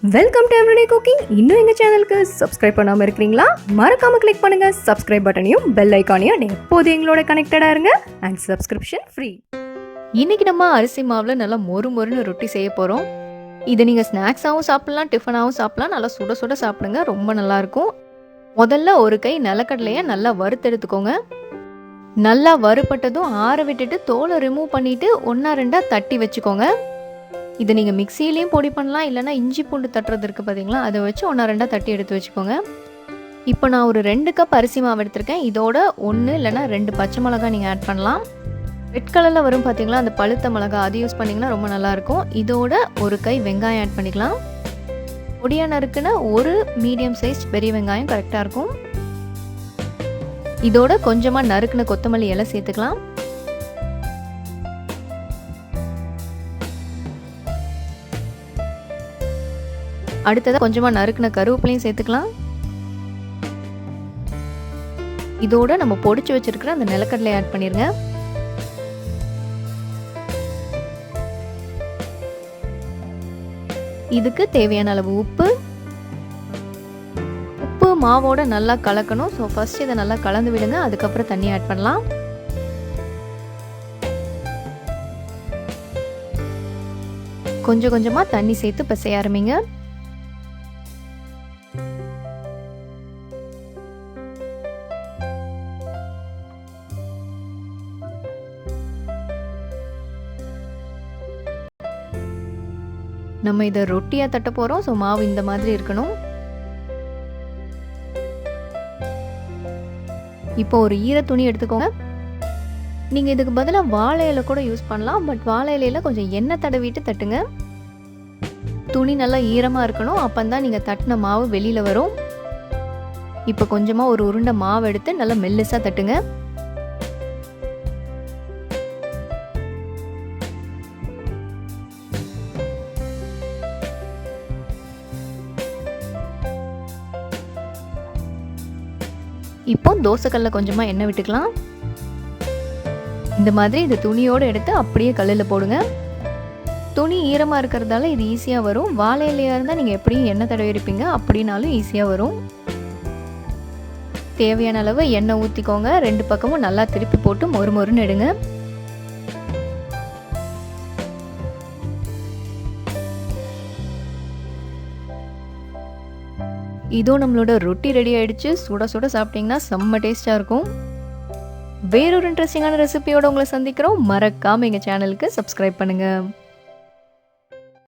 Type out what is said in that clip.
Welcome to everyday cooking. இன்னும் எங்கள் சேனலுக்கு சப்ஸ்கிரைப் பண்ணாமல் இருக்கிறீங்களா? மறக்காமல் கிளிக் பண்ணுங்கள் சப்ஸ்கிரைப் பட்டனையும் பெல் ஐக்கானையும். எப்போது எங்களோட கனெக்டடாக இருங்க அண்ட் சப்ஸ்கிரிப்ஷன் ஃப்ரீ. இன்றைக்கி நம்ம அரிசி மாவில் நல்லா மொறுன்னு ரொட்டி செய்ய போகிறோம். இதை நீங்கள் ஸ்நாக்ஸாகவும் சாப்பிட்லாம், டிஃபனாகவும் சாப்பிட்லாம். நல்லா சுட சுட சாப்பிடுங்க, ரொம்ப நல்லாயிருக்கும். முதல்ல ஒரு கை நிலக்கடலையை நல்லா வறுத்தெடுத்துக்கோங்க. நல்லா வறுப்பட்டதும் ஆற விட்டுட்டு தோலை ரிமூவ் பண்ணிவிட்டு ஒன்றா ரெண்டாக தட்டி வச்சுக்கோங்க. இதை நீங்கள் மிக்சியிலையும் பொடி பண்ணலாம், இல்லைனா இஞ்சி பூண்டு தட்டுறது இருக்குது பார்த்தீங்களா, அதை வச்சு ஒன்றா ரெண்டாக தட்டி எடுத்து வச்சுக்கோங்க. இப்போ நான் ஒரு 2 கப் அரிசி மாவு எடுத்திருக்கேன். இதோட 1 இல்லைனா 2 பச்சை மிளகாய் நீங்கள் ஆட் பண்ணலாம். ரெட் கலரில் வரும் பார்த்தீங்களா அந்த பழுத்த மிளகாய், அது யூஸ் பண்ணிங்கன்னா ரொம்ப நல்லாயிருக்கும். இதோட ஒரு கை வெங்காயம் ஆட் பண்ணிக்கலாம். பொடியாக நறுக்குன்னு ஒரு மீடியம் சைஸ் பெரிய வெங்காயம் கரெக்டாக இருக்கும். இதோட கொஞ்சமாக நறுக்குன கொத்தமல்லி இலை சேர்த்துக்கலாம். அடுத்ததாக கொஞ்சமாக நறுக்குன கருவேப்பிலையும் சேர்த்துக்கலாம். இதோட நம்ம பொடிச்சு வச்சிருக்கிற அந்த நிலக்கடலை ஆட் பண்ணிருங்க. இதுக்கு தேவையான அளவு உப்பு மாவோட நல்லா கலக்கணும். ஸோ ஃபர்ஸ்ட் இதை நல்லா கலந்து விடுங்க, அதுக்கப்புறம் தண்ணி ஆட் பண்ணலாம். கொஞ்சம் கொஞ்சமாக தண்ணி சேர்த்து பிசைய ஆரம்பிங்க. நம்ம இதை ரொட்டியாக தட்ட போகிறோம். ஸோ மாவு இந்த மாதிரி இருக்கணும். இப்போ ஒரு ஈர துணி எடுத்துக்கோங்க. நீங்கள் இதுக்கு பதிலாக வாழை இலை கூட யூஸ் பண்ணலாம். பட் வாழை இலையில் கொஞ்சம் எண்ணெய் தடவிட்டு தட்டுங்க. துணி நல்லா ஈரமாக இருக்கணும், அப்போ தான் நீங்கள் தட்டின மாவு வெளியில் வரும். இப்போ கொஞ்சமாக ஒரு உருண்டை மாவு எடுத்து நல்லா மெல்லிசாக தட்டுங்க. இப்போ தோசைக்கல்ல கொஞ்சமாக எண்ணெய் விட்டுக்கலாம். இந்த மாதிரி இந்த துணியோடு எடுத்து அப்படியே கல்லில் போடுங்க. துணி ஈரமாக இருக்கிறதால இது ஈஸியாக வரும். வாழை இலையாக இருந்தால் நீங்கள் எப்படியும் எண்ணெய் தடவி இருப்பீங்க, அப்படின்னாலும் ஈஸியாக வரும். தேவையான அளவு எண்ணெய் ஊற்றிக்கோங்க. 2 பக்கமும் நல்லா திருப்பி போட்டு மொறுன்னு எடுங்க. இதோ நம்மளோட ரொட்டி ரெடி ஆயிடுச்சு. சுட சுட சாப்பிட்டீங்கன்னா செம்ம டேஸ்டாக இருக்கும். வேறொரு இன்ட்ரெஸ்டிங்கான ரெசிபியோட உங்களை சந்திக்கிறோம். மறக்காமல் எங்கள் சேனலுக்கு சப்ஸ்கிரைப் பண்ணுங்கள்.